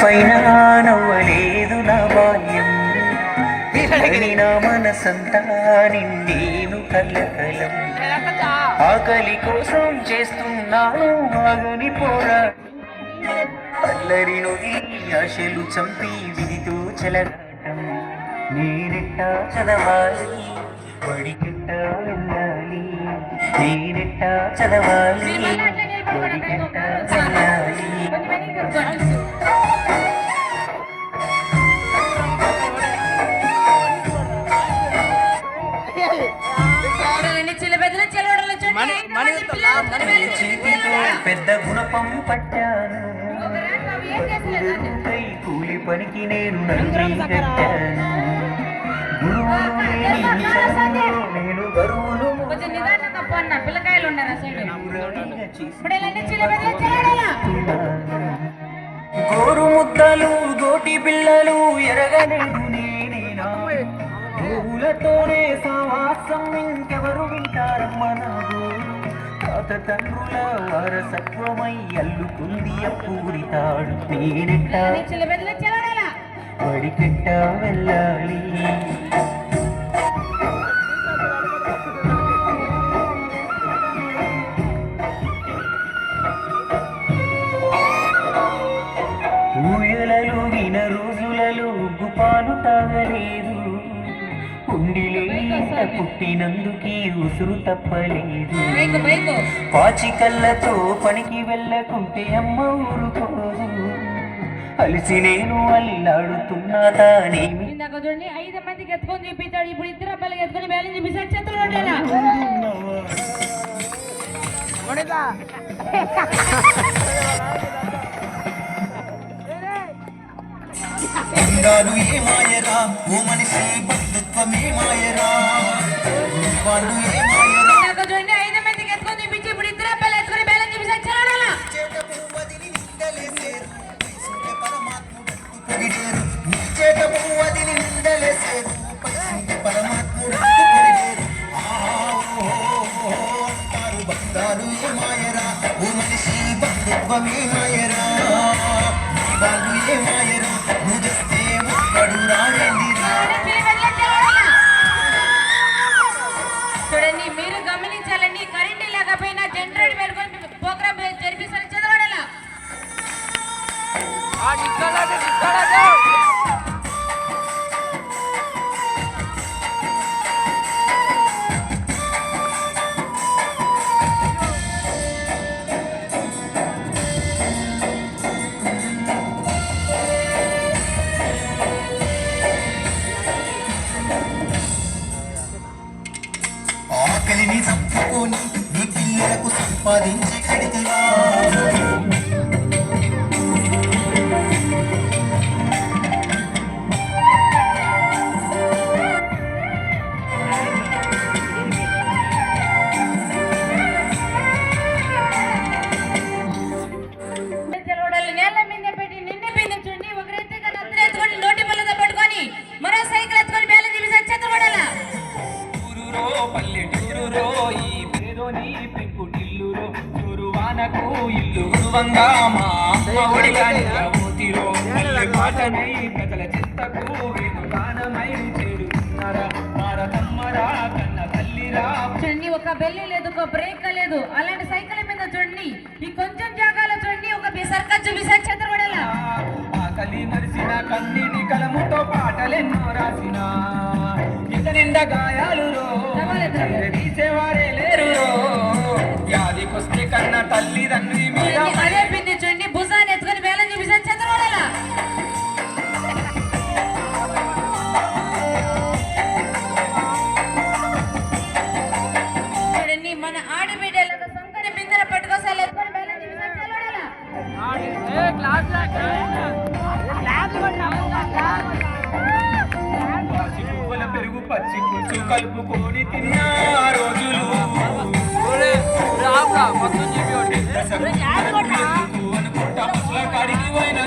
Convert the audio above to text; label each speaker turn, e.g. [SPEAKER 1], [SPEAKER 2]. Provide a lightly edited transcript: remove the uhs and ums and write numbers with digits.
[SPEAKER 1] పైన నవ్వలేదు నా బాల్యం, నా మనసంతా నిండేను కలకలం. ఆకలి కోసం చేస్తున్నాను ఆగని పోరాటం, అల్లరి నొగి ఆశలు చంపి విధితో చెలగాటం. నేనెట్టా చదవాలి బడికెట్టా వెళ్ళాలి, నేనెట్టా చదవాలి బడికెట్టా వెళ్ళాలి. పెద్ద గుణపం పట్టాను, కూలి పనికి నేను నంది కట్టాను. నేను బరువులు గోరు ముద్దలు గోటి పిల్లలు ఎరగలేదు నేనేనా, గోవులతోనే సావాసం ఇంకెవరు వింటారమ్మ నా గోరు. తాత తండ్రుల వారసత్వమై అల్లుకుంది అప్పూరితాడు, నేనెట్టా బడికెట్టా వెళ్ళాలి. ఊయలలు విన రోజులలో గుపాలు తాగలేదు, ఉండిలేట పుట్టినందుకీ ఉసురు తప్పలేదు. పాచికళ్ళతో పనికి వెళ్ళకుంటే అమ్మ ఊరుకోదు, అలిసి నేను అల్లాడుతున్నా తానేమి.
[SPEAKER 2] 5 మందికి ఎత్తుకొని చూపించాడు, ఇప్పుడు 2 అబ్బాయిలకి ఎత్తుకొని బ్యాలెన్స్ చూపిస్తాడు. చేతులు
[SPEAKER 1] అందాలు ఏ మాయరా ఓ మనిషి బంధుత్వమే మాయరా, వాళ్ళు ఏ మాయరా.
[SPEAKER 2] 5 మందికి ఎత్తుకొని చూపించి ఇప్పుడు 2 అబ్బాయిలు ఎత్తుకొని బ్యాలెన్స్ చూపిస్తాడు.
[SPEAKER 1] బంధాలు ఏ మాయరా ఓ మనిషి బంధుత్వమే మాయరా, వాళ్ళు ఏ మాయరా నువ్వొస్తే ముక్కడు రావేందిరా.
[SPEAKER 2] చూడండి, మీరు గమనించాలండి, కరెంటు లేకపోయినా జనరేటర్ పెట్టుకొని ప్రోగ్రామ్ జరిపిస్తారు. చదవాడాలా
[SPEAKER 1] ఆకలిని చంపుకొని నీ పిల్లలకు సంపాదించి కడితివా,
[SPEAKER 2] నేల మీద పెట్టి నిన్నే పిండించండి. ఒకరైతే అద్దరు ఎత్తుకొని నోటి పళ్ళతో పట్టుకొని మరో సైకిల్ ఎత్తుకొని బేలం చూపిస్తారు. చెత్తపడాలా
[SPEAKER 3] పల్లెటూరులో ఈ పేదోని పెంకుటిల్లురో, చురువానకు ఇల్లు గురువంగా మా అమ్మ ఒడిగాని మూతిరో, పల్లె పాటనై ప్రజల చిత్తకు వేణుగానమై చేరుకున్నారా మారతమ్మరా కన్న తల్లిరా.
[SPEAKER 2] చూడండి, ఒక బెల్లి లేదు, ఒక బ్రేక్ లేదు, అలాంటి సైకిల్ మీద చూడండి, ఈ కొంచెం జాగాలో చూడండి ఒక సర్కస్ చూపిస్తారు. చెత్తపడాలా
[SPEAKER 3] ఆకలి మరిసిన కన్నీటి కలముతో పాటలెన్నో రాసిన, ఇంత నిండా గాయాలు తీసేవారే లేరు, వ్యాధికొస్తే కన్న తల్లిదండ్రి మీద
[SPEAKER 2] అదే పిండి చూడండి, భుజాన్ని ఎత్తుకొని వేలం చూపిస్తారు. చంద్రవాడలా చూడండి, మన ఆడబిడ్డలతో సొంతని బిందెల పట్టుకోసారి ఎత్తుకొని వేలం చూపిస్తారు.
[SPEAKER 3] పెరుగు పచ్చి పులుసు కలుపుకొని తిన్నా రోజులు, అనుకుంటా ముసల కాడికి పోయిన